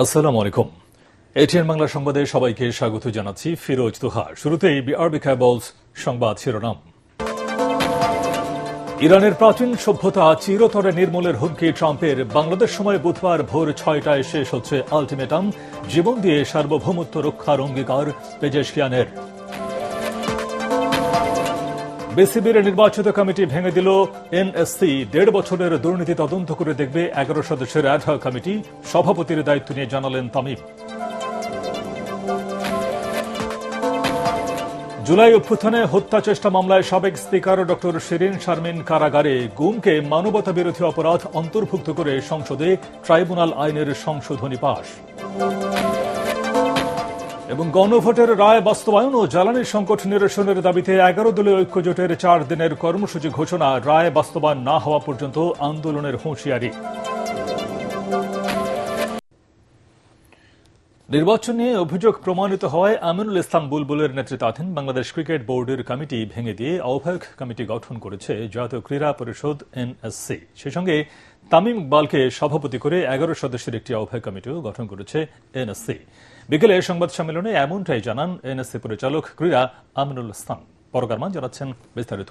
আসসালামু আলাইকুম। এটিএন বাংলা সংবাদে সবাইকে স্বাগত জানাচ্ছি। ফিরোজ তুহা। শুরুতেই বিআরবি কেবলস সংবাদ শিরোনাম। ইরানের প্রাচীন সভ্যতা চিরতরে নির্মূলের হুমকি ট্রাম্পের। বাংলাদেশ সময় বুধবার ভোর 6টায় শেষ হচ্ছে আলটিমেটাম। জীবন দিয়ে সার্বভৌমত্ব রক্ষার অঙ্গীকার পেজেশকিয়ানের। বিসিবির নির্বাচিত কমিটি ভেঙে দিল এনএসসি। 1.5 বছরের দুর্নীতি তদন্ত করে দেখবে 11 সদস্যের অ্যাডহক কমিটি। সভাপতির দায়িত্ব নিয়ে জানালেন তামিম। জুলাই অভ্যুত্থানে হত্যা চেষ্টা মামলায় সাবেক স্পিকার ডক্টর শিরিন শারমিন কারাগারে। গুমকে মানবতা বিরোধী অপরাধ অন্তর্ভুক্ত করে সংসদে ট্রাইব্যুনাল আইনের সংশোধনী পাশ। এবং গণভোটের রায় বাস্তবায়ন ও জ্বালানি সংকট নিরসনের দাবিতে 11 দলীয় ঐক্যজোটের 4 দিনের কর্মসূচি ঘোষণা। রায় বাস্তবায়ন না হওয়া পর্যন্ত আন্দোলনের হুঁশিয়ারি। নির্বাচন নিয়ে অভিযোগ প্রমাণিত হওয়ায় আমিনুল ইসলাম বুলবুলের নেতৃত্বাধীন বাংলাদেশ ক্রিকেট বোর্ডের কমিটি ভেঙে দিয়ে আহ্বায়ক কমিটি গঠন করেছে জাতীয় ক্রীড়া পরিষদ এনএসসি। সেই সঙ্গে তামিম ইকবালকে সভাপতি করে 11 সদস্যের একটি আহ্বায়ক কমিটিও গঠন করেছে এনএসসি। বিকেলে সংবাদ সম্মেলনে এমনটাই জানান এনএসসি পরিচালক ক্রীড়া আমিনুল ইসলাম। পরকারমান জানাচ্ছেন বিস্তারিত।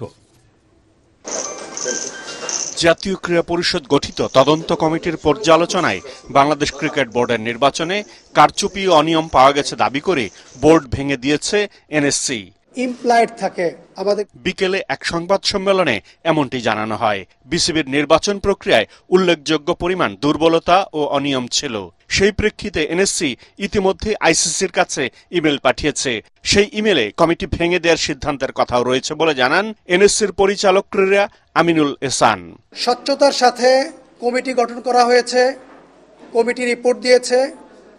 জাতীয় ক্রীড়া পরিষদ গঠিত তদন্ত কমিটির পর্যালোচনায় বাংলাদেশ ক্রিকেট বোর্ডের নির্বাচনে কারচুপি ও অনিয়ম পাওয়া গেছে দাবি করে বোর্ড ভেঙে দিয়েছে এনএসসি। ইমপ্লয়েড থাকে আমাদের। বিকেলে এক সংবাদ সম্মেলনে এমনটি জানানো হয়। বিসিবির নির্বাচন প্রক্রিয়ায় উল্লেখযোগ্য পরিমাণ দুর্বলতা ও অনিয়ম ছিল। সেই প্রেক্ষিতে এনএসসি ইতিমধ্যে আইসিসির কাছে ইমেল পাঠিয়েছে। সেই ইমেলে কমিটি ভেঙে দেওয়ার সিদ্ধান্তের কথাও রয়েছে বলে জানান এনএসসির পরিচালক ক্রীড়া আমিনুল ইহসান। স্বচ্ছতার সাথে কমিটি গঠন করা হয়েছে, কমিটি রিপোর্ট দিয়েছে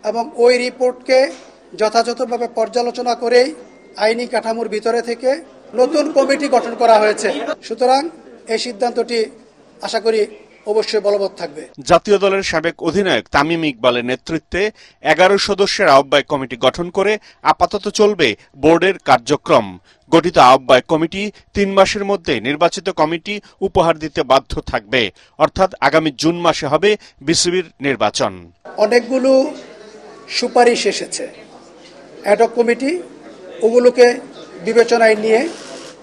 এবং ওই রিপোর্টকে যথাযথভাবে পর্যালোচনা করেই আইনি কাঠামোর ভিতরে থেকে নতুন কমিটি গঠন করা হয়েছে। সুতরাং এই সিদ্ধান্তটি আশা করি অবশ্যই বলবৎ থাকবে। জাতীয় দলের সাবেক অধিনায়ক তামিম ইকবালের নেতৃত্বে 11 সদস্যের আহ্বায়ক কমিটি গঠন করে আপাতত চলবে বোর্ডের কার্যক্রম। গঠিত আহ্বায়ক কমিটি 3 মাসের মধ্যে নির্বাচিত কমিটি উপহার দিতে বাধ্য থাকবে। অর্থাৎ আগামী জুন মাসে হবে বিসিবির নির্বাচন। অনেকগুলো সুপারিশ এসেছে অ্যাডহক কমিটি, ওগুলোকে বিবেচনায় নিয়ে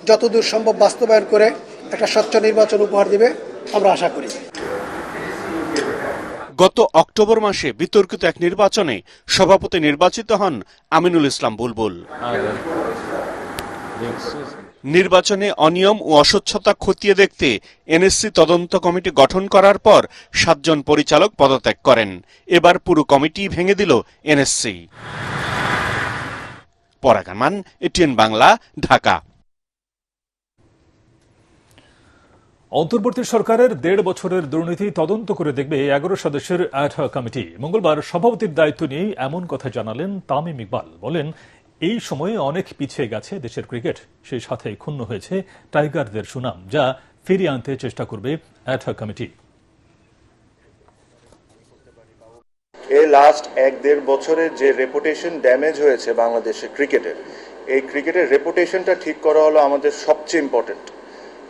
যতদূর সম্ভব বাস্তবায়ন করে একটা স্বচ্ছ নির্বাচন উপহার দিবে আমরা আশা করি। গত অক্টোবর মাসে বিতর্কিত এক নির্বাচনে সভাপতি নির্বাচিত হন আমিনুল ইসলাম বুলবুল। নির্বাচনে অনিয়ম ও অস্বচ্ছতা খতিয়ে দেখতে এনএসসি তদন্ত কমিটি গঠন করার পর 7 জন পরিচালক পদত্যাগ করেন। এবার পুরো কমিটি ভেঙে দিল এনএসসি। পরাগামান, এটিএন বাংলা, ঢাকা। অন্তর্বর্তী সরকারের 1.5 বছরের দুর্নীতি তদন্ত করে দেখবে 11 সদস্যের অ্যাডহক কমিটি। মঙ্গলবার সভাপতির দায়িত্ব নিয়ে এমন কথা জানালেন তামিম ইকবাল। বলেন, এই সময়ে অনেক পিছিয়ে গেছে দেশের ক্রিকেট, সেই সাথে ক্ষুণ্ণ হয়েছে টাইগারদের সুনাম, যা ফিরিয়ে আনতে চেষ্টা করবে অ্যাডহক কমিটি। এই লাস্ট 1-1.5 বছরের যে রেপুটেশন ড্যামেজ হয়েছে বাংলাদেশের ক্রিকেটের, এই ক্রিকেটের রেপুটেশনটা ঠিক করা হলো আমাদের সবচেয়ে ইম্পর্টেন্ট।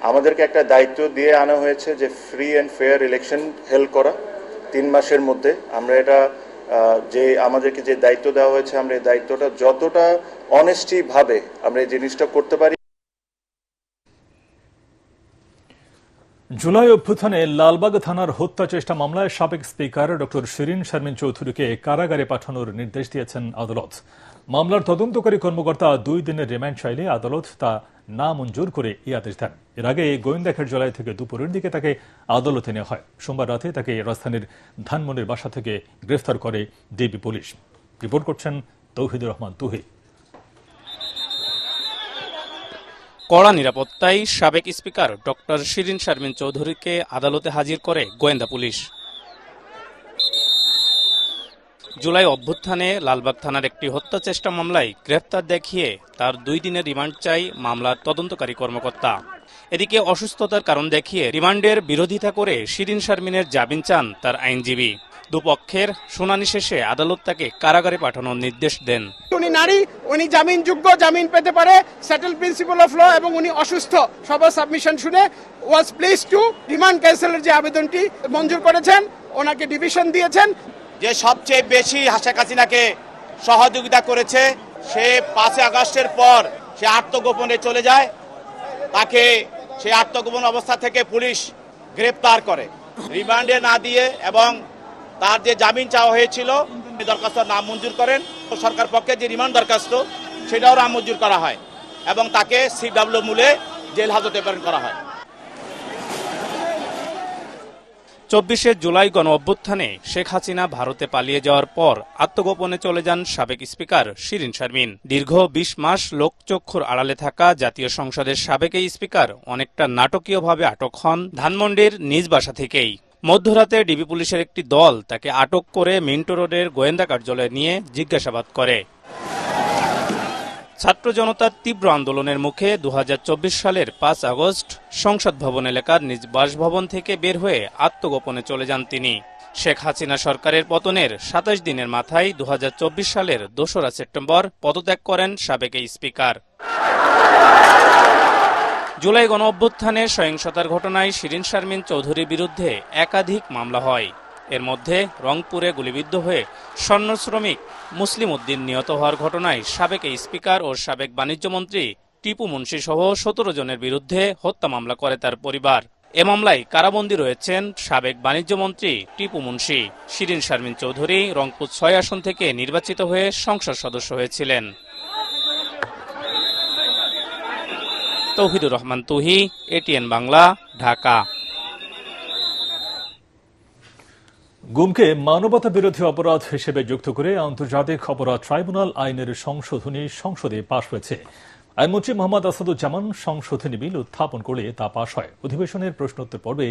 আমাদেরকে একটা দায়িত্ব দিয়ে আনা হয়েছে যে free and fair election held করা 3 মাসের মধ্যে। আমরা এটা যে আমাদেরকে যে দায়িত্ব দেওয়া হয়েছে, আমরা এই দায়িত্বটা যতটা অনেস্টি ভাবে আমরা এই জিনিসটা করতে পারি। জুলাই অভ্যুত্থানে লালবাগ থানার হত্যা চেষ্টা মামলায় সাবেক স্পিকার ডক্টর শিরিন শারমিন চৌধুরীকে কারাগারে পাঠানোর নির্দেশ দিয়েছেন আদালত। মামলার তদন্তকারী কর্মকর্তা 2 দিনের রিমান্ড চাইলে আদালত তা না মঞ্জুর করে এই আদেশ দেন। এর আগে গোয়েন্দা জেলায় থেকে দুপুরের দিকে তাকে আদালতে নেওয়া হয়। সোমবার রাতে তাকে রাজধানীর ধানমন্ডির বাসা থেকে গ্রেফতার করে ডিবি পুলিশ। রিপোর্ট করছেন তৌহিদুর রহমান তুহি। কড়া নিরাপত্তায় সাবেক স্পিকার ডক্টর শিরিন শারমিন চৌধুরীকে আদালতে হাজির করে গোয়েন্দা পুলিশ। জুলাই অভ্যুত্থানে লালবাগ থানার একটি হত্যা চেষ্টা মামলায় গ্রেফতার দেখিয়ে তার 2 দিনের রিমান্ড চাই মামলার তদন্তকারী কর্মকর্তা। এদিকে অসুস্থতার কারণ দেখিয়ে রিমান্ডের বিরোধিতা করে শিরিন শারমিনের জামিন চান তার আইনজীবী। দুপক্ষের শুনানি শেষে আদালত তাকে কারাগারে পাঠানোর নির্দেশ দেন। উনি নারী, উনি জামিনযোগ্য, জামিন পেতে পারে, সেটেল প্রিন্সিপাল অফ ল, এবং উনি অসুস্থ। সবার সাবমিশন শুনে ওয়াজ প্লিজ টু রিমান্ড ক্যান্সেলের যে আবেদনটি মঞ্জুর করেছেন, ওনাকে ডিভিশন দিয়েছেন। যে সবচেয়ে বেশি শেখ হাসিনাকে সহযোগিতা করেছে, সে 5 আগস্টের পর সে আত্মগোপনে চলে যায়। তাকে সেই আত্মগোপন অবস্থা থেকে পুলিশ গ্রেপ্তার করে, রিমান্ডে না দিয়ে, এবং তার যে জামিন চাওয়া হয়েছিল দরখাস্ত নামঞ্জুর করেন। সরকার পক্ষে যে রিমান্ড দরখাস্ত সেটাও নামঞ্জুর করা হয় এবং তাকে সিডব্লিউ মূলে জেল হাজতে প্রেরণ করা হয়। 24শে জুলাই গণ অভ্যুত্থানে শেখ হাসিনা ভারতে পালিয়ে যাওয়ার পর আত্মগোপনে চলে যান সাবেক স্পিকার শিরীন শারমিন। দীর্ঘ 20 মাস লোকচক্ষুর আড়ালে থাকা জাতীয় সংসদের সাবেক এই স্পিকার অনেকটা নাটকীয়ভাবে আটক হন ধানমন্ডির নিজ বাসা থেকেই। মধ্যরাতে ডিবি পুলিশের একটি দল তাকে আটক করে মিন্টো রোডের গোয়েন্দা কার্যালয়ে নিয়ে জিজ্ঞাসাবাদ করে। ছাত্র জনতার তীব্র আন্দোলনের মুখে 2024 সালের 5 আগস্ট সংসদ ভবন এলাকার নিজ বাসভবন থেকে বের হয়ে আত্মগোপনে চলে যান তিনি। শেখ হাসিনা সরকারের পতনের 27 দিনের মাথায় 2024 সালের 2রা সেপ্টেম্বর পদত্যাগ করেন সাবেক এই স্পিকার। জুলাই গণ অভ্যুত্থানে সহিংসতার ঘটনায় শিরীন শারমিন চৌধুরীর বিরুদ্ধে একাধিক মামলা হয়। এর মধ্যে রংপুরে গুলিবিদ্ধ হয়ে স্বর্ণ শ্রমিক মুসলিম উদ্দিন নিহত হওয়ার ঘটনায় সাবেক এই স্পিকার ও সাবেক বাণিজ্যমন্ত্রী টিপু মুন্সি সহ 17 জনের বিরুদ্ধে হত্যা মামলা করে তার পরিবার। এ মামলায় কারাবন্দী রয়েছেন সাবেক বাণিজ্যমন্ত্রী টিপু মুন্সি। শিরীন শারমিন চৌধুরী রংপুর 6 আসন থেকে নির্বাচিত হয়ে সংসদ সদস্য হয়েছিলেন। তৌহিদুর রহমান তুহি, এটিএন বাংলা, ঢাকা। গুমকে মানবতা বিরোধী অপরাধ হিসেবে যুক্ত করে আন্তর্জাতিক অপরাধ ট্রাইব্যুনাল আইনের সংশোধনী সংসদে পাশ হয়েছে। আইনমন্ত্রী মোহাম্মদ আসাদুজ্জামান সংশোধনী বিল উত্থাপন করলে তা পাশ হয়। অধিবেশনের প্রশ্নোত্তর পর্বে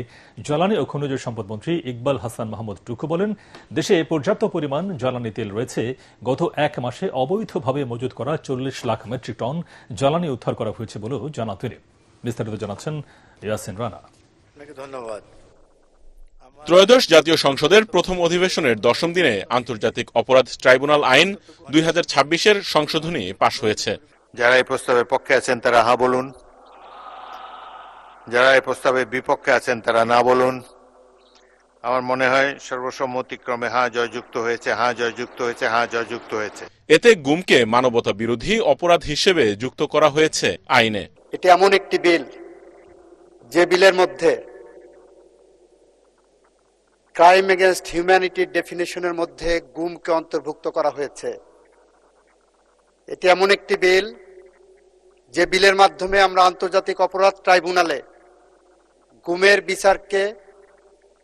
জ্বালানি ও খনিজ সম্পদ মন্ত্রী ইকবাল হাসান মাহমুদ টুকু বলেন, দেশে পর্যাপ্ত পরিমাণ জ্বালানি তেল রয়েছে। গত 1 মাসে অবৈধভাবে মজুত করা 40 লাখ মেট্রিক টন জ্বালানি উদ্ধার করা হয়েছে বলেও জানান তিনি। বিস্তারিত জানাচ্ছেন ইয়াসিন রানা। ধন্যবাদ। ত্রয়োদশ জাতীয় সংসদের প্রথম অধিবেশনের 10ম দিনে আন্তর্জাতিক অপরাধ ট্রাইব্যুনাল আইন 2026-এর সংশোধনী পাশ হয়েছে। যারা এই প্রস্তাবের পক্ষে আছেন তারা হ্যাঁ বলুন, যারা এই প্রস্তাবের বিপক্ষে আছেন তারা না বলুন। আমার মনে হয় সর্বসম্মতিক্রমে হ্যাঁ জয়যুক্ত হয়েছে, হ্যাঁ জয়যুক্ত হয়েছে, হ্যাঁ জয়যুক্ত হয়েছে। এতে গুমকে মানবতা বিরোধী অপরাধ হিসেবে যুক্ত করা হয়েছে আইনে। এটি এমন একটি বিল যে বিলের মধ্যে ক্রাইম এগেইনস্ট হিউম্যানিটির ডেফিনেশনের মধ্যে গুমকে অন্তর্ভুক্ত করা হয়েছে। এটি এমন একটি বিল যে বিলের মাধ্যমে আমরা আন্তর্জাতিক অপরাধ ট্রাইব্যুনালে গুমের বিচারকে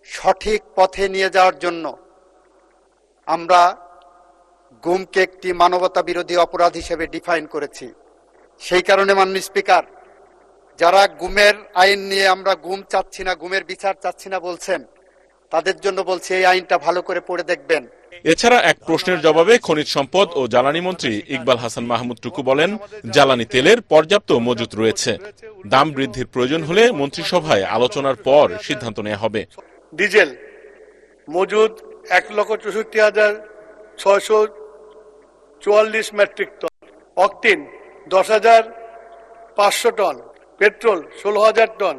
সঠিক পথে নিয়ে যাওয়ার জন্য আমরা গুমকে একটি মানবতা বিরোধী অপরাধ হিসেবে ডিফাইন করেছি। সেই কারণে মাননীয় স্পিকার, যারা গুমের আইন নিয়ে আমরা গুম চাচ্ছি না, গুমের বিচার চাচ্ছি না বলছেন, তাদের জন্য বলছি এই আইনটা ভালো করে পড়ে দেখবেন। এছাড়া এক প্রশ্নের জবাবে খনিজ সম্পদ ও জ্বালানি মন্ত্রী ইকবাল হাসান মাহমুদ টুকু বলেন, জ্বালানি তেলের পর্যাপ্ত মজুত রয়েছে। দাম বৃদ্ধির প্রয়োজন হলে মন্ত্রিসভায় আলোচনার পর সিদ্ধান্ত নেওয়া হবে। ডিজেল মজুদ 1,64,644 metric ton, octane 10,500 ton, petrol 16,000 ton,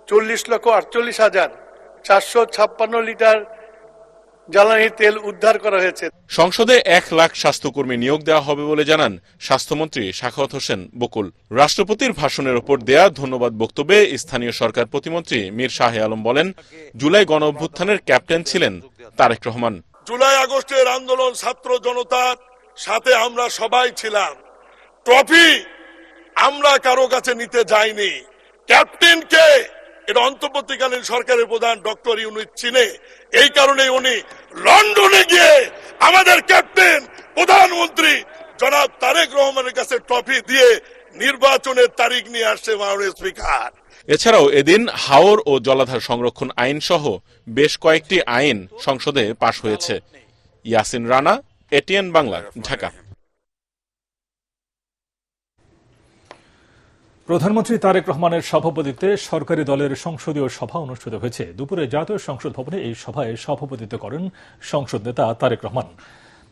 40,48,456 litre জ্বালানি তেল উদ্ধার করা হয়েছে। সংসদে 1 লাখ স্বাস্থ্যকর্মী নিয়োগ দেওয়া হবে বলে জানান স্বাস্থ্যমন্ত্রী সাখাওয়াত হোসেন বকুল। রাষ্ট্রপতির ভাষণের উপর দেয়া ধন্যবাদ বক্তব্যে স্থানীয় সরকার প্রতিমন্ত্রী মীর শাহে আলম বলেন, জুলাই গণ অভ্যুত্থানের ক্যাপ্টেন ছিলেন তারেক রহমান। জুলাই আগস্টের আন্দোলন ছাত্র জনতার সাথে আমরা সবাই ছিলাম। ট্রফি আমরা কারো কাছে নিতে যাইনি। ক্যাপ্টেনকে এটা অন্তর্বর্তীকালীন সরকারের প্রধান ডক্টর ইউনূস চিনে। এই কারণে উনি লন্ডনে গিয়ে আমাদের ক্যাপ্টেন প্রধানমন্ত্রী জনাব তারেক রহমানের কাছে ট্রফি দিয়ে নির্বাচনের তারিখ নিয়ে আসছে মাননীয় স্পিকার। এছাড়াও এদিন হাওর ও জলাধার সংরক্ষণ আইন সহ বেশ কয়েকটি আইন সংসদে পাশ হয়েছে। ইয়াসিন রানা, এটিএন বাংলা, ঢাকা। প্রধানমন্ত্রী তারেক রহমানের সভাপতিত্বে সরকারি দলের সংসদীয় সভা অনুষ্ঠিত হয়েছে। দুপুরে জাতীয় সংসদ ভবনে এই সভায় সভাপতিত্ব করেন সংসদ নেতা তারেক রহমান।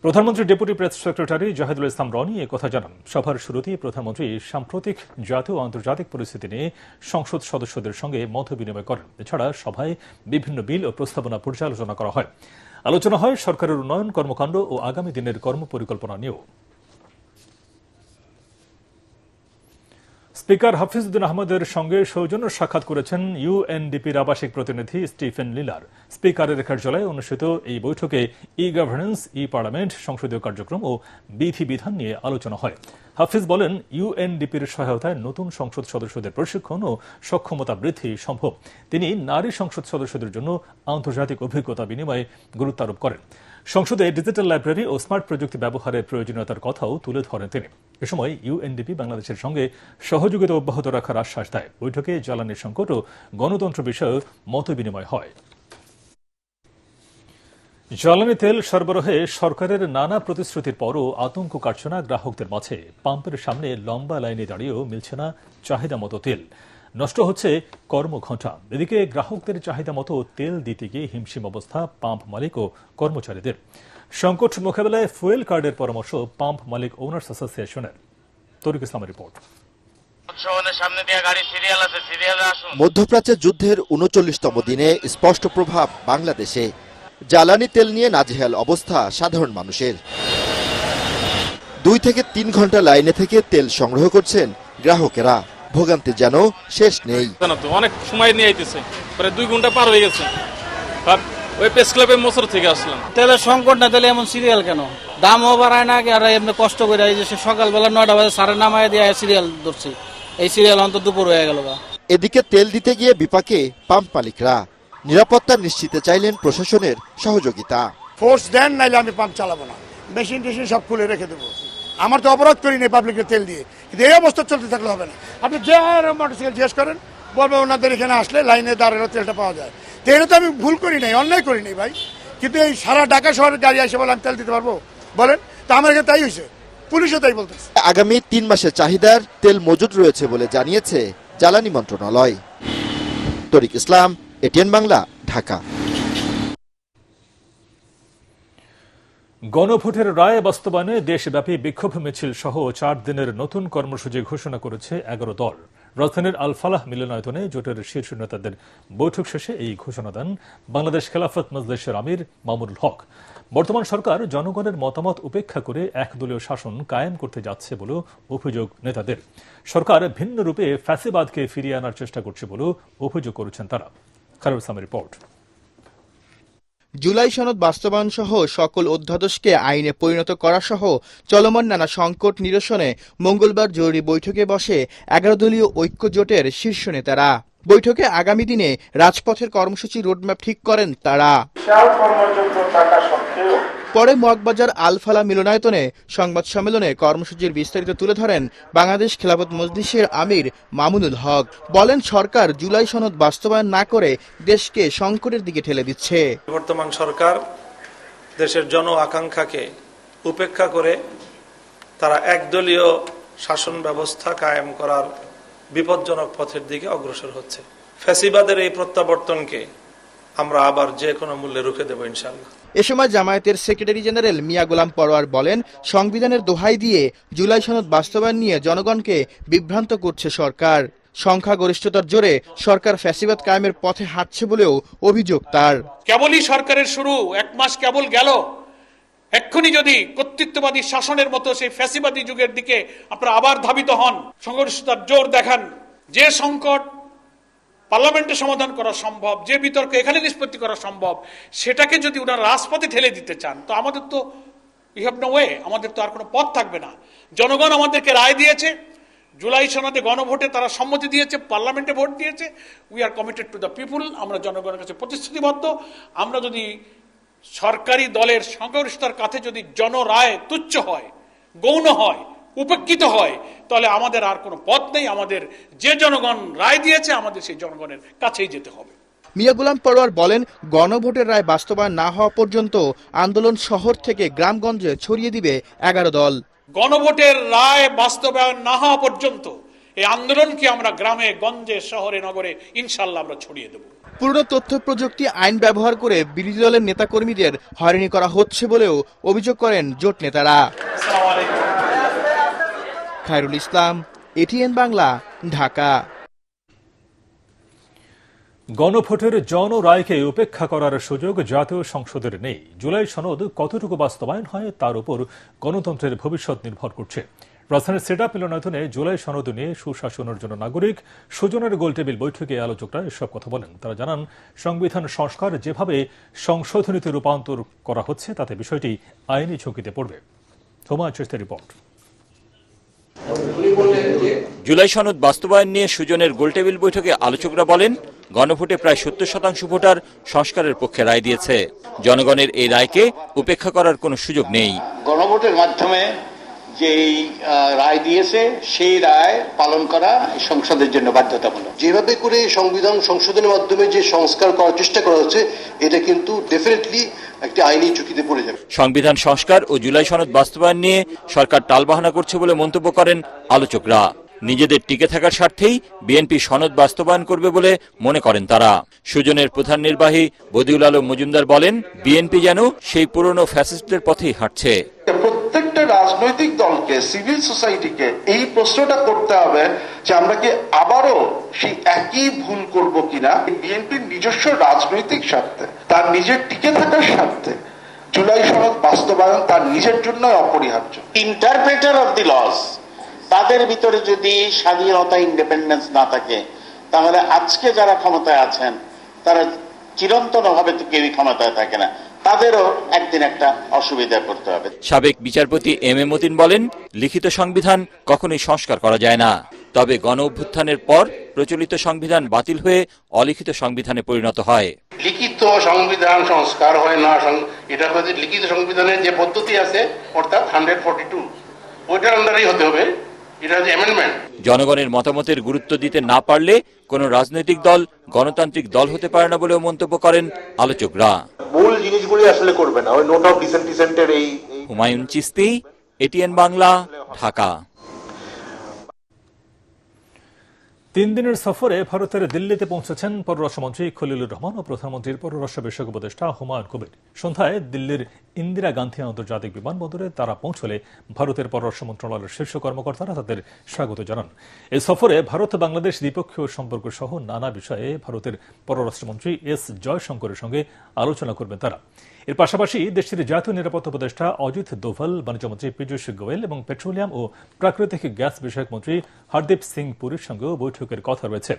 প্রধানমন্ত্রীর ডেপুটি প্রেস সেক্রেটারি জাহিদুল ইসলাম রনি একথা জানান। সভার শুরুতেই প্রধানমন্ত্রী সাম্প্রতিক জাতীয় ও আন্তর্জাতিক পরিস্থিতি নিয়ে সংসদ সদস্যদের সঙ্গে মত বিনিময় করেন। এছাড়া সভায় বিভিন্ন বিল ও প্রস্তাবনা পর্যালোচনা করা হয়। আলোচনা হয় সরকারের উন্নয়ন কর্মকাণ্ড ও আগামী দিনের কর্মপরিকল্পনা নিয়েও। স্পিকার হাফিজউদ্দিন আহমদের সঙ্গে সৌজন্য সাক্ষাৎ করেছেন ইউএনডিপির আবাসিক প্রতিনিধি স্টিফেন লিলার। স্পিকারের কার্যালয়ে অনুষ্ঠিত এই বৈঠকে ই গভর্নেন্স, ই পার্লামেন্ট, সংসদীয় কার্যক্রম ও বিধিবিধান নিয়ে আলোচনা হয়। হাফিজ বলেন, ইউএনডিপির সহায়তায় নতুন সংসদ সদস্যদের প্রশিক্ষণ ও সক্ষমতা বৃদ্ধি সম্ভব। তিনি নারী সংসদ সদস্যদের জন্য আন্তর্জাতিক অভিজ্ঞতা বিনিময়ে গুরুত্ব আরোপ করেন। সংসদে ডিজিটাল লাইব্রেরি ও স্মার্ট প্রযুক্তি ব্যবহারের প্রয়োজনীয়তার কথাও তুলে ধরেন তিনি। এ সময় ইউএনডিপি বাংলাদেশের সঙ্গে সহযোগিতা অব্যাহত রাখার আশ্বাস দেয়। বৈঠকে জ্বালানি সংকট ও গণতন্ত্র বিষয়ে মতবিনিময় হয়। জ্বালানি তেল সরবরাহে সরকারের নানা প্রতিশ্রুতির পরও আতঙ্ক কাটছে না গ্রাহকদের মাঝে। পাম্পের সামনে লম্বা লাইনে দাঁড়িয়েও মিলছে না চাহিদা মতো তেল। নষ্ট হচ্ছে কর্মঘণ্টা। এদিকে গ্রাহকদের চাহিদা মতো তেল দিতে গিয়ে হিমশিম অবস্থা পাম্প মালিক ও কর্মচারীদের। সংকট মোকাবেলায় ফুয়েল কার্ডের পরামর্শ পাম্প মালিক ওনার্স অ্যাসোসিয়েশনের। তরিক ইসলামের রিপোর্ট। মধ্যপ্রাচ্যের যুদ্ধের ৩৯তম দিনে স্পষ্ট প্রভাব বাংলাদেশে। জ্বালানি তেল নিয়ে নাজেহাল অবস্থা সাধারণ মানুষের। ২ থেকে ৩ ঘন্টা লাইনে থেকে তেল সংগ্রহ করছেন গ্রাহকেরা। ভোগান্তি যেন শেষ নেই। অনেক সময় নিয়ে আইতেছে, প্রায় 2 ঘন্টা পার হয়ে গেছে। ওই প্রেস ক্লাবের মোচর থেকে আসলাম। তেলের সংকট না, তেলে এমন সিরিয়াল কেন? দামও বাড়ায় না, আর এমনি কষ্ট করে এই যে সকালবেলা 9টা বাজে সারে নামায় দিয়ে সিরিয়াল ধরছি। এই সিরিয়াল অন্তত দুপুর হয়ে গেল। এদিকে তেল দিতে গিয়ে বিপাকে পাম্প মালিকরা। নিরাপত্তা নিশ্চিতে চাইলেন প্রশাসনের সহযোগিতা। ফোর্স দেন, নাইলে আমি পাম্প চালাবো না, মেশিন টেশিন সব খুলে রেখে দেবো। আমার তো অপরাধ করি নেই পাবলিকের তেল দিয়ে, কিন্তু এই অবস্থা চলতে থাকলে হবে না। আপনি যে মোটরসাইকেল জিজ্ঞেস করেন, বলবো ওনাদের এখানে আসলে লাইনে দাঁড়ানো তেলটা পাওয়া যায়। তো এটা তো আমি ভুল করি নাই, অন্যায় করি নাই ভাই। কিন্তু এই সারা ঢাকা শহরের গাড়ি এসে বলে আমি তেল দিতে পারবো, বলেন? তো আমার এখানে তাই হয়েছে, পুলিশও তাই বলতেছে। আগামী 3 মাসের চাহিদার তেল মজুদ রয়েছে বলে জানিয়েছে জ্বালানি মন্ত্রণালয়। তরিক ইসলাম, এটিএন বাংলা, ঢাকা। গণভোটের রায় বাস্তবায়নে দেশব্যাপী বিক্ষোভ মিছিল সহ 4 দিনের নতুন কর্মসূচি ঘোষণা করেছে 11 দল। রাজধানীর আল ফালাহ মিলনায়তনে জোটের শীর্ষ নেতাদের বৈঠক শেষে এই ঘোষণা দেন বাংলাদেশ খেলাফত মজলিসের আমির মামুনুল হক। বর্তমান সরকার জনগণের মতামত উপেক্ষা করে একদলীয় শাসন কায়েম করতে যাচ্ছে বলে অভিযোগ নেতাদের। সরকার ভিন্ন রূপে ফ্যাসিবাদকে ফিরিয়ে আনার চেষ্টা করছে বলে অভিযোগ করেছেন তারা। খায়রুল ইসলামের রিপোর্ট। জুলাই সনদ বাস্তবায়ন সহ সকল অধ্যাদেশকে আইনে পরিণত করা সহ চলমান নানা সংকট নিরসনে মঙ্গলবার জরুরি বৈঠকে বসে 11 দলীয় ঐক্য জোটের শীর্ষ নেতারা। বৈঠকে আগামী দিনে রাজপথের কর্মসূচি রোডম্যাপ ঠিক করেন তারা। পরে মগবাজার আলফালা মিলনায়তনে সংবাদ সম্মেলনে কর্মসূচির বিস্তারিত তুলে ধরেন বাংলাদেশ খেলাফত মজলিসের আমির মামুনুল হক। বলেন, সরকার জুলাই সনদ বাস্তবায়ন না করে দেশকে সংকটের দিকে ঠেলে দিচ্ছে। বর্তমান সরকার দেশের জন আকাঙ্ক্ষাকে উপেক্ষা করে তারা একদলীয় শাসন ব্যবস্থা কায়েম করার বিপজ্জনক পথের দিকে অগ্রসর হচ্ছে। ফ্যাসিবাদের এই প্রত্যাবর্তনকে আমরা আবার যে কোনো মূল্যে রুখে দেব ইনশাআল্লাহ। এ সময় জামায়াতের সেক্রেটারি জেনারেল মিয়া গোলাম পরোয়ার বলেন, সংবিধানের দোহাই দিয়ে জুলাই সনদ বাস্তবায়ন নিয়ে জনগণকে বিভ্রান্ত করছে সরকার। সংখ্যাগরিষ্ঠতার জোরে সরকার ফ্যাসিবাদ কায়েমের পথে হাঁটছে বলেও অভিযোগ তার। কেবলই সরকারের শুরু, 1 মাস কেবল গেল, এক্ষুনি যদি কর্তৃত্ববাদী শাসনের মতো সেই ফ্যাসিবাদী যুগের দিকে আপনারা আবার ধাবিত হন, সংঘর্ষতার জোর দেখান, যে সংকট পার্লামেন্টে সমাধান করা সম্ভব, যে বিতর্ক এখানে নিষ্পত্তি করা সম্ভব, সেটাকে যদি ওনারা রাজপথে ঠেলে দিতে চান, তো আমাদের তো উই হ্যাভ নো ওয়ে, আমাদের তো আর কোনো পথ থাকবে না। জনগণ আমাদেরকে রায় দিয়েছে, জুলাই সনদে গণভোটে তারা সম্মতি দিয়েছে, পার্লামেন্টে ভোট দিয়েছে। We are committed to the people, আমরা জনগণের কাছে প্রতিশ্রুতিবদ্ধ। আমরা যদি সরকারি দলের সংখ্যাগরিষ্ঠতার কাছে যদি জনরায় তুচ্ছ হয়, গৌণ হয়, উপেক্ষিত হয়, তাহলে আমাদের আর কোনো পথ নেই। আমাদের যে জনগণ রায় দিয়েছে, আমাদের সেই জনগণের কাছেই যেতে হবে। মিয়া গোলাম পরোয়ার বলেন, গণভোটের রায় বাস্তবায়ন না হওয়া পর্যন্ত আন্দোলন শহর থেকে গ্রামগঞ্জে ছড়িয়ে দিবে 11 দল। গণভোটের রায় বাস্তবায়ন না হওয়া পর্যন্ত এই আন্দোলনকে আমরা গ্রামে গঞ্জে শহরে নগরে ইনশাআল্লাহ আমরা ছড়িয়ে দেব। পুরনো তথ্য প্রযুক্তি আইন ব্যবহার করে বিরোধী দলের নেতাকর্মীদের হয়রানি করা হচ্ছে বলেও অভিযোগ করেন জোট নেতারা। খায়রুল ইসলাম, এটিএন বাংলা, ঢাকা। গণভোটের জন রায়কে উপেক্ষা করার সুযোগ জাতীয় সংসদের নেই। জুলাই সনদ কতটুকু বাস্তবায়ন হয় তার উপর গণতন্ত্রের ভবিষ্যৎ নির্ভর করছে। রাজধানীর সেটআপ মিলনায়তনে জুলাই সনদ নিয়ে সুশাসনের জন্য নাগরিক সুজনের গোলটেবিল বৈঠকে আলোচকরা এসব কথা বলেন। তারা জানান, সংবিধান সংস্কার যেভাবে সংশোধনীতে রূপান্তর করা হচ্ছে তাতে বিষয়টি আইনি ঝুঁকিতে পড়বে। হুমায়ুন চিশতির রিপোর্ট। জুলাই সনদ বাস্তবায়ন নিয়ে সুজনের গোলটেবিল বৈঠকে আলোচকরা বলেন, গণভোটে প্রায় ৭০% ভোটার সংস্কারের পক্ষে রায় দিয়েছে। জনগণের এই রায়কে উপেক্ষা করার কোনো সুযোগ নেই। গণভোটের মাধ্যমে যেই রায় দিয়েছে সেই রায় পালন করা সংসদের জন্য বাধ্যতামূলক। যেভাবে করে সংবিধান সংশোধনের মাধ্যমে যে সংস্কার করার চেষ্টা করা হচ্ছে, এটা কিন্তু ডেফিনেটলি একটি আইনি ঝুঁকিতে পড়ে যাবে। সংবিধান সংস্কার ও জুলাই সনদ বাস্তবায়ন নিয়ে সরকার টালবাহানা করছে বলে মন্তব্য করেন আলোচকরা। নিজেদের টিকে থাকার স্বার্থেই বিএনপি সনদ বাস্তবায়ন করবে বলে মনে করেন তারা। সুজনের প্রধান নির্বাহী বদিউল আলম মজুমদার বলেন, বিএনপি যেন সেই পুরনো ফ্যাসিস্টদের পথেই হাঁটছে। প্রত্যেকটা রাজনৈতিক দলকে, সিভিল সোসাইটিকে এই প্রশ্নটা করতে হবে যে আমরা কি আবারও সেই একই ভুল করব কিনা। বিএনপির নিজস্ব রাজনৈতিক স্বার্থে, তার নিজের টিকে থাকার স্বার্থে জুলাই সনদ বাস্তবায়ন তার নিজের জন্য অপরিহার্য। ইন্টারপ্রেটার অফ দি লস, তাদের ভিতরে যদি স্বাধীনতা, ইন্ডিপেন্ডেন্স না থাকে, তাহলে আজকে যারা ক্ষমতায় আছেন তারা চিরন্তনভাবে তো কেউই ক্ষমতায় থাকে না, তাদেরও একদিন একটা অসুবিধায় পড়তে হবে। সাবেক বিচারপতি এম এ মতিন বলেন, লিখিত সংবিধান কখনোই সংস্কার করা যায় না। তবে গণ অভ্যুত্থানের পর প্রচলিত সংবিধান বাতিল হয়ে অলিখিত সংবিধানে পরিণত হয়। লিখিত সংবিধান সংস্কার হয় না, এটা হচ্ছে লিখিত সংবিধানের যে পদ্ধতি আছে, অর্থাৎ 142, ওইটার আন্ডারেই হতে হবে। এটা হচ্ছে অ্যামেন্ডমেন্ট। জনগণের মতামতের গুরুত্ব দিতে না পারলে কোনো রাজনৈতিক দল গণতান্ত্রিক দল হতে পারে না বলেও মন্তব্য করেন আলোচকরা। মূল জিনিসগুলি আসলে করবে না, ওই নোট অফ ডিসেন্টের এই। হুমায়ুন চিশতি, এটিএন বাংলা, ঢাকা। 3 দিনের সফরে ভারতের দিল্লিতে পৌঁছেছেন পররাষ্ট্রমন্ত্রী খলিলুর রহমান ও প্রধানমন্ত্রীর পররাষ্ট্র বিষয়ক উপদেষ্টা হুমায়ুন কবির। সন্ধ্যায় দিল্লির ইন্দিরা গান্ধী আন্তর্জাতিক বিমানবন্দরে তারা পৌঁছলে ভারতের পররাষ্ট্র মন্ত্রণালয়ের শীর্ষ কর্মকর্তারা তাদের স্বাগত জানান। এই সফরে ভারত বাংলাদেশ দ্বিপক্ষীয় সম্পর্ক সহ নানা বিষয়ে ভারতের পররাষ্ট্রমন্ত্রী এস জয়শঙ্করের সঙ্গে আলোচনা করবেন তারা। এর পাশাপাশি দেশটির জাতীয় নিরাপত্তা উপদেষ্টা অজিত দোভাল, বাণিজ্যমন্ত্রী পীযূষ গোয়েল এবং পেট্রোলিয়াম ও প্রাকৃতিক গ্যাস বিষয়ক মন্ত্রী হরদীপ সিং পুরীর সঙ্গেও বৈঠকের কথা রয়েছে।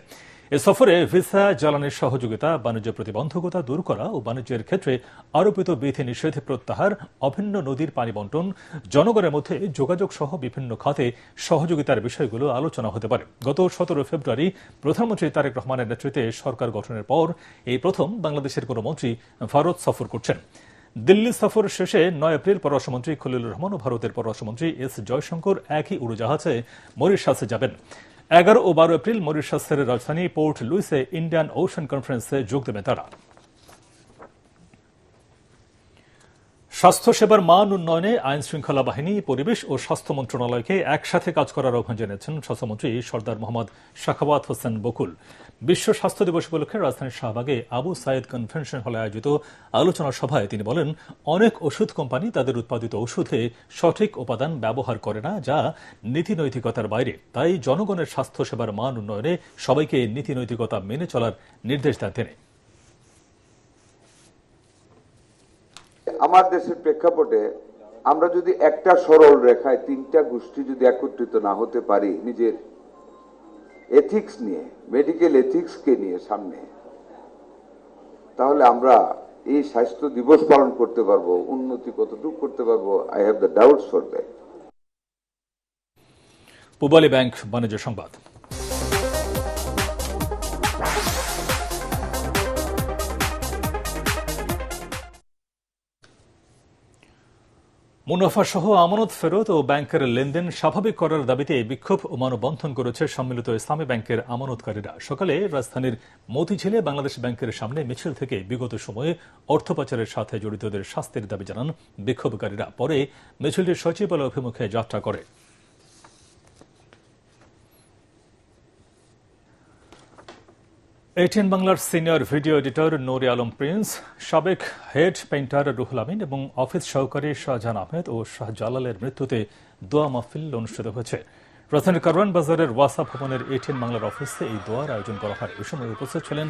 এ সফরে ভিসা, জ্বালানির সহযোগিতা, বাণিজ্য প্রতিবন্ধকতা দূর করা ও বাণিজ্যের ক্ষেত্রে আরোপিত বিধি নিষেধ প্রত্যাহার, অভিন্ন নদীর পানি বন্টন, জনগণের মধ্যে যোগাযোগ সহ বিভিন্ন খাতে সহযোগিতার বিষয়গুলো আলোচনা হতে পারে। গত 17 ফেব্রুয়ারি প্রধানমন্ত্রী তারেক রহমানের নেতৃত্বে সরকার গঠনের পর এই প্রথম বাংলাদেশের কোনো মন্ত্রী ভারত সফর করছেন। দিল্লি সফর শেষে 9 এপ্রিল পররাষ্ট্রমন্ত্রী খলিলুর রহমান ও ভারতের পররাষ্ট্রমন্ত্রী এস জয়শঙ্কর একই উড়োজাহাজে মরিশাসে যাবেন। 11 ও 12 এপ্রিল মরিশাসের রাজধানী পোর্ট লুইসে ইন্ডিয়ান ওশান কনফারেন্সে যোগ দেবেন তারা। স্বাস্থ্যসেবার মান উন্নয়নে আইন শৃঙ্খলা বাহিনী, পরিবেশ ও স্বাস্থ্য মন্ত্রণালয়কে একসাথে কাজ করার আহ্বান জানিয়েছেন স্বাস্থ্যমন্ত্রী সরদার মোহাম্মদ সাখাওয়াত হোসেন বকুল। বিশ্ব স্বাস্থ্য দিবস উপলক্ষে রাজধানীর শাহবাগে আবু সাইদ কনভেনশন হলে আয়োজিত আলোচনা সভায় তিনি বলেন, অনেক ওষুধ কোম্পানি তাদের উৎপাদিত ওষুধে সঠিক উপাদান ব্যবহার করে না, যা নীতি নৈতিকতার বাইরে। তাই জনগণের স্বাস্থ্যসেবার মান উন্নয়নে সবাইকে নীতি নৈতিকতা মেনে চলার নির্দেশ দেন তিনি। আমার দেশের প্রেক্ষাপটে আমরা যদি একটা সরল রেখায় 3টা গোষ্ঠী যদি একত্রিত না হতে পারি, নিজের এথিক্স নিয়ে, মেডিকেল এথিক্সকে নিয়ে সামনে, তাহলে আমরা এই স্বাস্থ্য দিবস পালন করতে পারবো, উন্নতি কতটুকু করতে পারবো, I have the doubts for that. Pubali bank বাণিজ্য সংবাদ। মুনাফা সহ আমানত ফেরত ও ব্যাংকের লেনদেন স্বাভাবিক করার দাবিতে বিক্ষোভ ও মানববন্ধন করেছে সম্মিলিত ইসলামী ব্যাংকের আমানতকারীরা। সকালে রাজধানীর মতিঝিলে বাংলাদেশ ব্যাংকের সামনে মিছিল থেকে বিগত সময়ে অর্থ পাচারের সাথে জড়িতদের শাস্তির দাবি জানান বিক্ষোভকারীরা। পরে মিছিলটি সচিবালয় অভিমুখে যাত্রা করে। এটিএন বাংলার সিনিয়র ভিডিও এডিটর নূরে আলম প্রিন্স, সাবেক হেড পেইন্টার রুহুল আমিন এবং অফিস সহকারী শাহজাহান আহমেদ ও শাহজালালের মৃত্যুতে দোয়া মাহফিল অনুষ্ঠিত হয়েছে। রাজধানীর কারওয়ান বাজারের ওয়াসা ভবনের A10 বাংলার অফিসে এই দোয়ার আয়োজন করা হয়। এই সময় উপস্থিত ছিলেন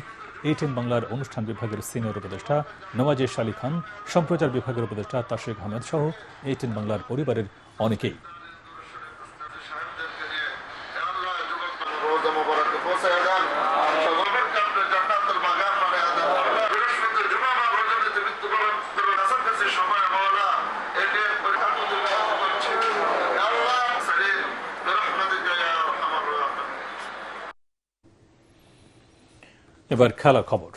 A10 বাংলার অনুষ্ঠান বিভাগের সিনিয়র উপদেষ্টা নওয়াজেশ আলী খান, সম্প্রচার বিভাগের উপদেষ্টা তাশেক আহমেদ সহ A10 বাংলার পরিবারের অনেকেই। এবার খেলা খবর।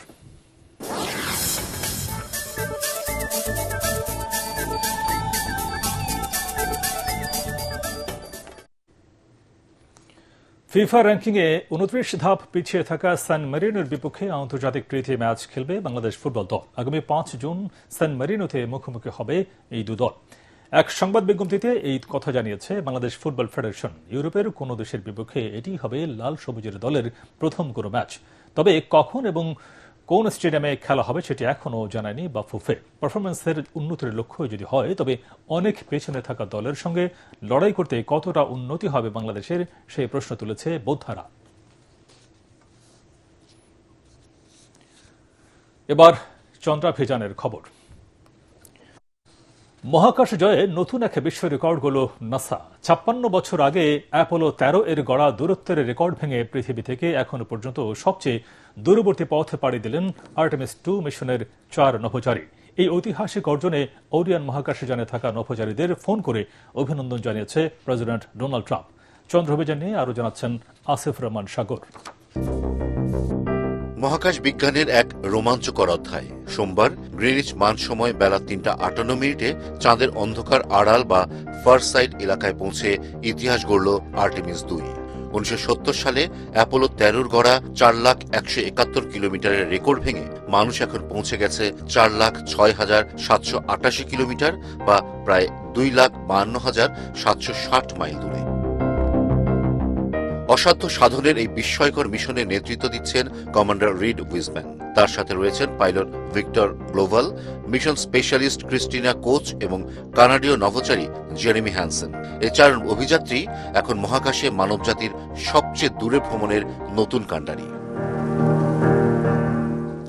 ফিফা র্যাঙ্কিংয়ে 29 ধাপ পিছিয়ে থাকা সান মেরিনোর বিপক্ষে আন্তর্জাতিক প্রীতি ম্যাচ খেলবে বাংলাদেশ ফুটবল দল। আগামী 5 জুন সান মেরিনোতে মুখোমুখি হবে এই দু দল। এক সংবাদ বিজ্ঞপ্তিতে এই কথা জানিয়েছে বাংলাদেশ ফুটবল ফেডারেশন। ইউরোপের কোন দেশের বিপক্ষে এটি হবে লাল সবুজের দলের প্রথম কোনো ম্যাচ। তবে কখন এবং কোন স্টেডিয়ামে খেলা হবে সেটি এখনও জানায়নি বাফুফে। পারফরম্যান্সের উন্নতির লক্ষ্য যদি হয়, তবে অনেক পেছনে থাকা দলের সঙ্গে লড়াই করতে কতটা উন্নতি হবে বাংলাদেশের, সেই প্রশ্ন তুলেছে বোদ্ধারা। এবার চন্দ্রাভিযানের খবর। মহাকাশ জয়ে নতুন এক বিশ্ব রেকর্ড গড়ল নাসা। 56 বছর আগে অ্যাপোলো 13 এর গড়া দূরত্বের রেকর্ড ভেঙে পৃথিবী থেকে এখনো পর্যন্ত সবচেয়ে দূরবর্তী পথে পাড়ি দিলেন আর্টেমিস 2 মিশনের 4 নভোচারী। এই ঐতিহাসিক অর্জনে ওরিয়ন মহাকাশযানে থাকা নভোচারীদের ফোন করে অভিনন্দন জানিয়েছে প্রেসিডেন্ট ডোনাল্ড ট্রাম্প। চন্দ্রাভিযান নিয়ে আরও জানাচ্ছেন আসিফ রহমান সাগর। মহাকাশ বিজ্ঞানের এক রোমাঞ্চকর অধ্যায়। সোমবার গ্রিনিচ মান সময় বেলা 3:58 চাঁদের অন্ধকার আড়াল বা ফার সাইড এলাকায় পৌঁছে ইতিহাস গড়ল আর্টেমিস 2। 1970 সালে অ্যাপোলো 13 গড়া 4,171 কিলোমিটারের রেকর্ড ভেঙে মানুষ এখন পৌঁছে গেছে 4,06,788 কিলোমিটার বা প্রায় 2,52,760 মাইল দূরে। অসাধ্য সাধনের এই বিস্ময়কর মিশনের নেতৃত্ব দিচ্ছেন কমান্ডার রিড উইজম্যান। তার সাথে রয়েছেন pilot Victor Glover, mission specialist Christina Koch এবং কানাডীয় নভোচারী জেরেমি হ্যানসেন। এই 4 অভিযাত্রী এখন মহাকাশে মানবজাতির সবচেয়ে দূরে ভ্রমণের নতুন কাণ্ডারি।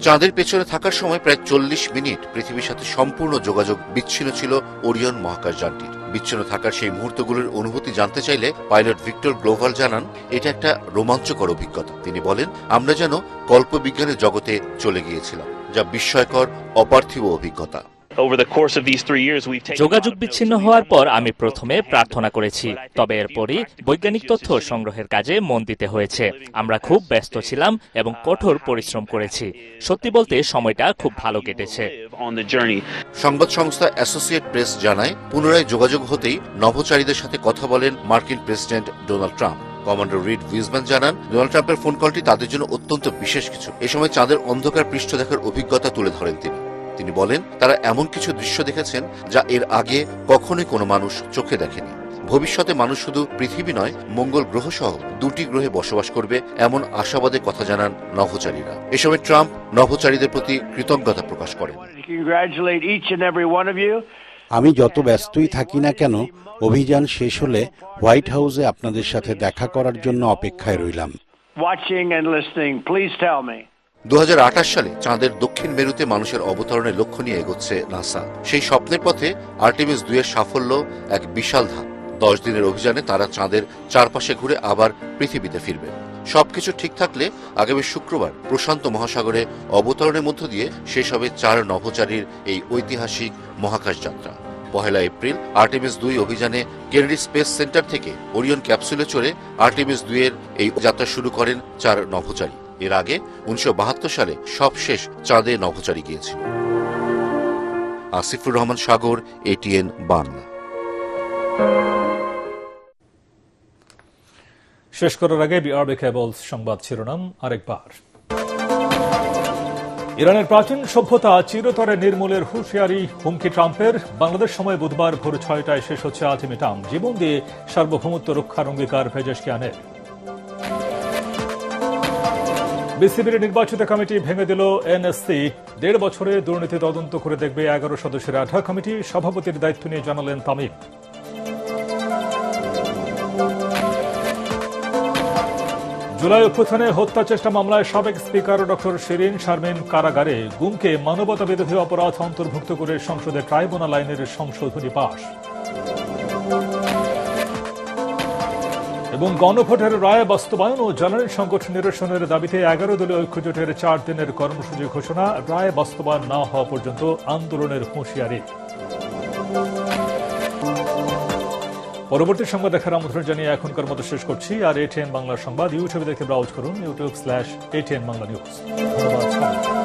চাঁদের পেছনে থাকার সময় প্রায় 40 মিনিট পৃথিবীর সাথে সম্পূর্ণ যোগাযোগ বিচ্ছিন্ন ছিল ওরিয়ন মহাকাশযানটির। বিচ্ছিন্ন থাকার সেই মুহূর্তগুলোর অনুভূতি জানতে চাইলে পাইলট ভিক্টর গ্লোভাল জানান, এটা একটা রোমাঞ্চকর অভিজ্ঞতা। তিনি বলেন, আমরা যেন কল্পবিজ্ঞানের জগতে চলে গিয়েছিলাম, যা বিস্ময়কর অপার্থিব অভিজ্ঞতা। যোগাযোগ বিচ্ছিন্ন হওয়ার পর আমি প্রথমে প্রার্থনা করেছি, তবে এরপরই বৈজ্ঞানিক তথ্য সংগ্রহের কাজে মন দিতে হয়েছে। আমরা খুব ব্যস্ত ছিলাম এবং কঠোর পরিশ্রম করেছি। সত্যি বলতে সময়টা খুব ভালো কেটেছে। সংবাদ সংস্থা অ্যাসোসিয়েট প্রেস জানায়, পুনরায় যোগাযোগ হতেই নভোচারীদের সাথে কথা বলেন মার্কিন president Donald Trump. Commander Reid Wiseman জানান, ডোনাল্ড ট্রাম্পের ফোন কলটি তাদের জন্য অত্যন্ত বিশেষ কিছু। এ সময় চাঁদের অন্ধকার পৃষ্ঠ দেখার অভিজ্ঞতা তুলে ধরেন তিনি বলেন, তারা এমন কিছু দৃশ্য দেখেছেন যা এর আগে কখনোই কোনো মানুষ চোখে দেখেনি। ভবিষ্যতে মানুষ শুধু পৃথিবী নয়, মঙ্গল গ্রহ সহ 2টি গ্রহে বসবাস করবে, এমন আশাবাদে কথা জানান নভোচারীরা। এ সময় ট্রাম্প নভোচারীদের প্রতি কৃতজ্ঞতা প্রকাশ করেন। আমি যত ব্যস্তই থাকি না কেন, অভিযান শেষ হলে হোয়াইট হাউসে আপনাদের সাথে দেখা করার জন্য অপেক্ষায় রইলাম। 2028 সালে চাঁদের দক্ষিণ মেরুতে মানুষের অবতরণের লক্ষ্য নিয়ে এগোচ্ছে নাসা। সেই স্বপ্নের পথে আর্টেমিস 2 এর সাফল্য এক বিশাল ধাপ। 10 দিনের অভিযানে তারা চাঁদের চারপাশে ঘুরে আবার পৃথিবীতে ফিরবে। সবকিছু ঠিক থাকলে আগামী শুক্রবার প্রশান্ত মহাসাগরে অবতরণের মধ্য দিয়ে শেষ হবে 4 নভোচারীর এই ঐতিহাসিক মহাকাশ যাত্রা। 1 এপ্রিল আর্টেমিস 2 অভিযানে কেনেডি স্পেস সেন্টার থেকে ওরিয়ন ক্যাপসুলে চড়ে আর্টেমিস 2 এর এই যাত্রা শুরু করেন 4 নভোচারী। এর আগে 1972 সালে সবশেষ চাঁদে নভোচারী গিয়েছিল। আসিফুর রহমান সাগর, ATN বাংলা। শেষ করার আগে বিআরবি কেবলস সংবাদ শিরোনাম আরেকবার। ইরানের প্রাচীন সভ্যতা চিরতরে নির্মূলের হুঁশিয়ারি, হুমকি ট্রাম্পের। বাংলাদেশ সময় বুধবার ভোর 6টায় শেষ হচ্ছে আলটিমেটাম, জীবন দিয়ে সার্বভৌমত্ব রক্ষার অঙ্গীকার পেজেশকিয়ানের। বিসিবির নির্বাচিত কমিটি ভেঙে দিল এনএসসি। 1.5 বছরে দুর্নীতি তদন্ত করে দেখবে 11 সদস্যের আঢা কমিটি। সভাপতির দায়িত্ব নিয়ে জানালেন তামিম। জুলাই অভ্যুত্থানে হত্যা চেষ্টা মামলায় সাবেক স্পিকার ডক্টর শিরিন শারমিন কারাগারে গুমকে মানবতা বিরোধী অপরাধ অন্তর্ভুক্ত করে সংসদে ট্রাইব্যুনাল আইনের সংশোধনী পাশ। এবং গণভোটের রায় বাস্তবায়ন ও জ্বালানি সংকট নিরসনের দাবিতে 11 দলীয় ঐক্যজোটের 4 দিনের কর্মসূচি ঘোষণা, রায় বাস্তবায়ন না হওয়া পর্যন্ত আন্দোলনের হুঁশিয়ারি। পরবর্তী সংবাদ দেখার আমন্ত্রণ জানিয়ে এখনকার মতো শেষ করছি। আর ATN বাংলা সংবাদ ইউটিউবে দেখে ব্রাউজ করুন, youtube/ATN বাংলা নিউজ। ধন্যবাদ।